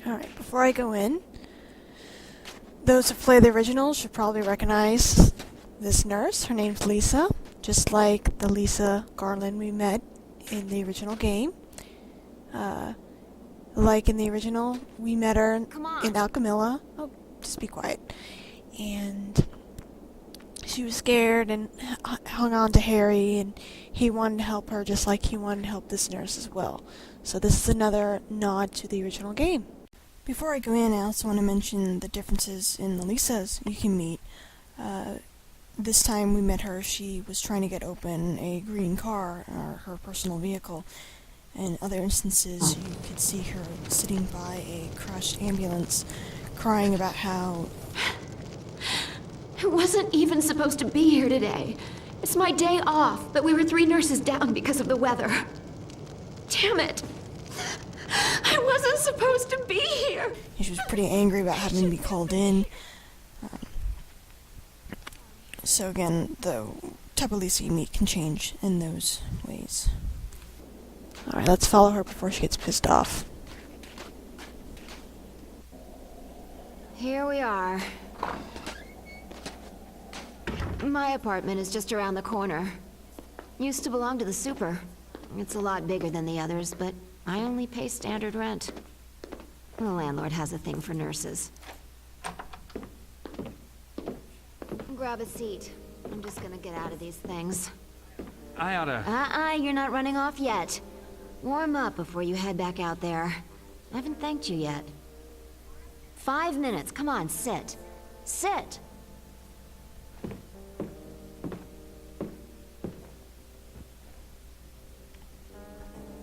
Alright, before I go in, those who play the original should probably recognize this nurse. Her name's Lisa, just like the Lisa Garland we met in the original game. Like in the original, we met her in Alchemilla. Oh, just be quiet. And she was scared and hung on to Harry, and he wanted to help her just like he wanted to help this nurse as well. So this is another nod to the original game. Before I go in, I also want to mention the differences in the Lisas you can meet. This time we met her, she was trying to get open a green car, her personal vehicle. In other instances, you could see her sitting by a crashed ambulance, crying about how... I wasn't even supposed to be here today. It's my day off, but we were 3 nurses down because of the weather. Damn it! I wasn't supposed to be here! She was pretty angry about having to be called in. So again, the type of Lisa you meet can change in those ways. Alright, let's follow her before she gets pissed off. Here we are. My apartment is just around the corner. Used to belong to the super. It's a lot bigger than the others, but I only pay standard rent. The landlord has a thing for nurses. Grab a seat. I'm just gonna get out of these things. I oughta... You're not running off yet. Warm up before you head back out there. I haven't thanked you yet. 5 minutes. Come on, sit. Sit!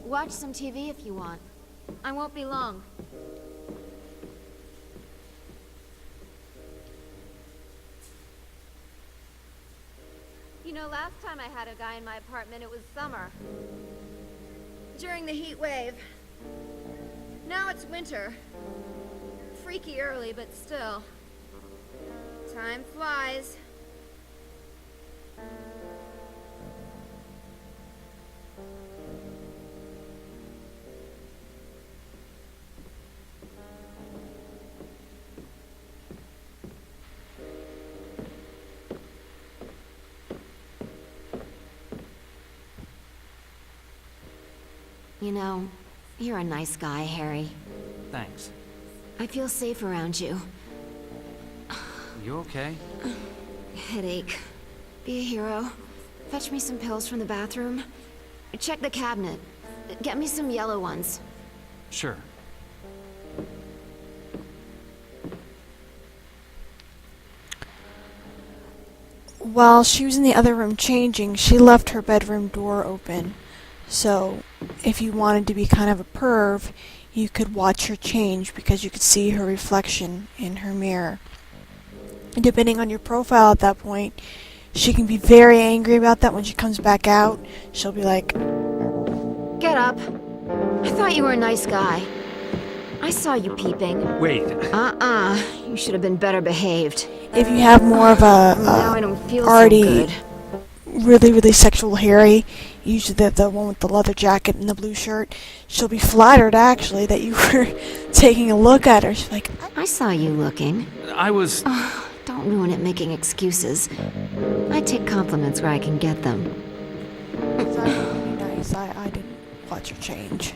Watch some TV if you want. I won't be long. You know, last time I had a guy in my apartment, it was summer. During the heat wave. Now it's winter. Freaky early, but still. Time flies. You know, you're a nice guy, Harry. Thanks. I feel safe around you. You okay? Headache. Be a hero. Fetch me some pills from the bathroom. Check the cabinet. Get me some yellow ones. Sure. While she was in the other room changing, she left her bedroom door open. So, if you wanted to be kind of a perv, you could watch her change because you could see her reflection in her mirror. And depending on your profile at that point, she can be very angry about that when she comes back out. She'll be like, Get up. I thought you were a nice guy. I saw you peeping. Wait. You should have been better behaved. if you have more of a now I don't feel already so good. really sexual Harry, usually the one with the leather jacket and the blue shirt, she'll be flattered actually that you were taking a look at her. She's like, I saw you looking. I was... Don't ruin it making excuses. I take compliments where I can get them. "It's not really nice. I didn't watch her change."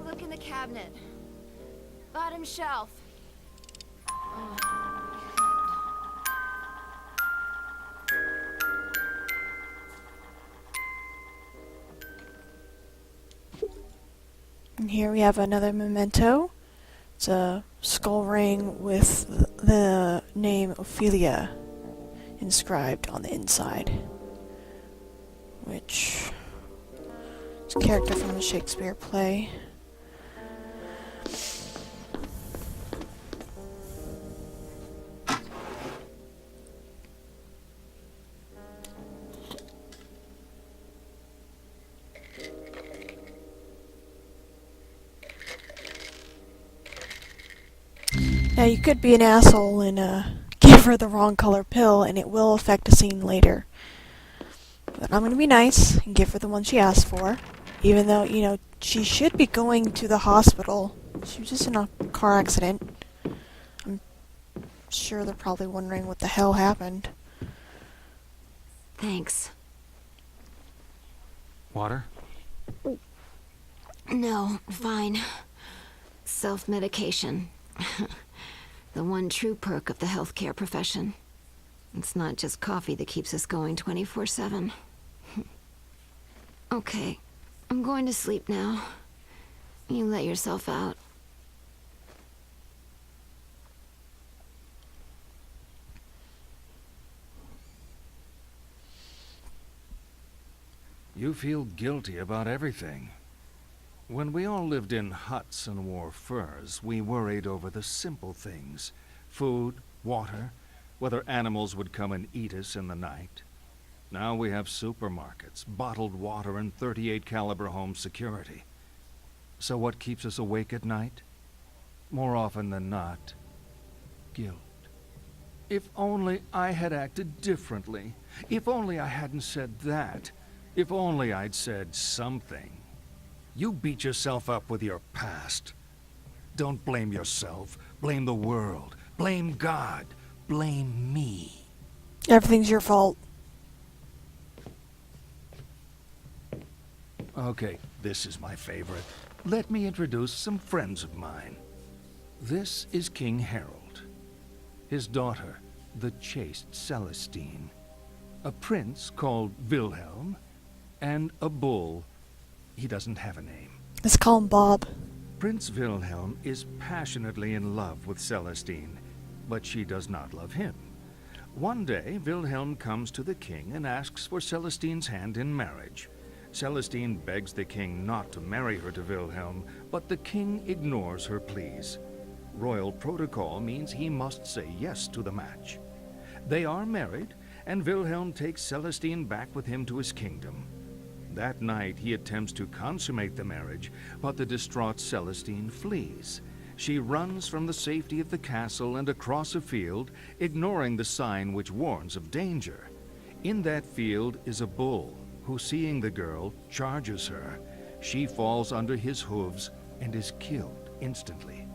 Look in the cabinet. Bottom shelf. And here we have another memento. It's a skull ring with the name Ophelia inscribed on the inside, which is a character from a Shakespeare play. Now you could be an asshole and give give her the wrong color pill, and it will affect a scene later. But I'm gonna be nice and give her the one she asked for, even though, you know, she should be going to the hospital. She was just in a car accident. I'm sure they're probably wondering what the hell happened. Thanks. Water? No, fine. Self-medication. The one true perk of the healthcare profession. It's not just coffee that keeps us going 24/7. Okay, I'm going to sleep now. You let yourself out. You feel guilty about everything. When we all lived in huts and wore furs, we worried over the simple things. Food, water, whether animals would come and eat us in the night. Now we have supermarkets, bottled water, and 38 caliber home security. So what keeps us awake at night? More often than not, guilt. If only I had acted differently. If only I hadn't said that. If only I'd said something. You beat yourself up with your past. Don't blame yourself. Blame the world. Blame God. Blame me. Everything's your fault. Okay, this is my favorite. Let me introduce some friends of mine. This is King Harold. His daughter, the chaste Celestine. A prince called Wilhelm. And a bull. He doesn't have a name. Let's call him Bob. Prince Wilhelm is passionately in love with Celestine, but she does not love him. One day, Wilhelm comes to the king and asks for Celestine's hand in marriage. Celestine begs the king not to marry her to Wilhelm, but the king ignores her pleas. Royal protocol means he must say yes to the match. They are married, and Wilhelm takes Celestine back with him to his kingdom. That night, he attempts to consummate the marriage, but the distraught Celestine flees. She runs from the safety of the castle and across a field, ignoring the sign which warns of danger. In that field is a bull, who, seeing the girl, charges her. She falls under his hooves and is killed instantly.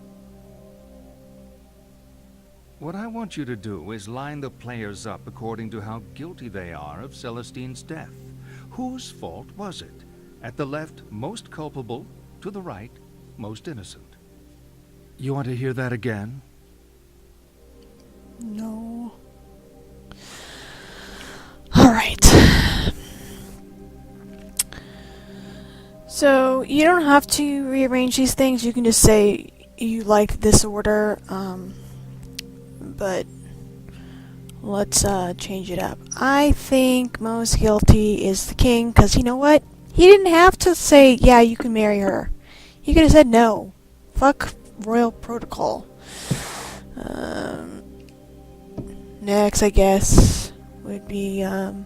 What I want you to do is line the players up according to how guilty they are of Celestine's death. Whose fault was it? At the left, most culpable. To the right, most innocent. You want to hear that again? No. Alright. So, you don't have to rearrange these things. You can just say you like this order. But let's change it up. I think most guilty is the king, because you know what? He didn't have to say, yeah, you can marry her. He could have said no. Fuck royal protocol. Next, I guess, would be the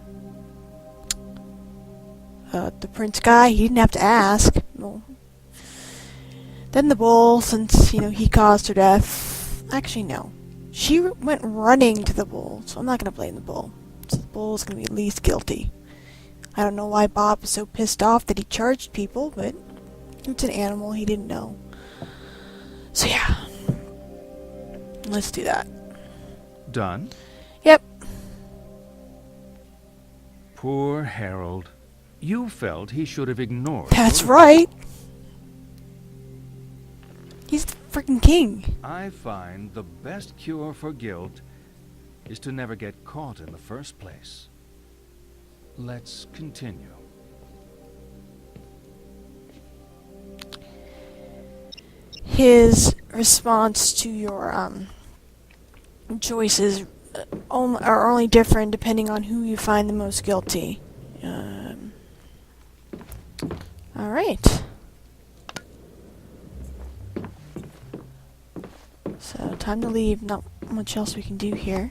prince guy. He didn't have to ask. No. Then the bull, since, you know, he caused her death. Actually, no. She went running to the bull, so I'm not going to blame the bull. So the bull is going to be least guilty. I don't know why Bob was so pissed off that he charged people, but it's an animal, he didn't know. So yeah. Let's do that. Done? Yep. Poor Harold. You felt he should have ignored. That's her. right. He's the freaking king. I find the best cure for guilt is to never get caught in the first place. Let's continue. His response to your choices are only different depending on who you find the most guilty. Alright. So, time to leave. Not much else we can do here.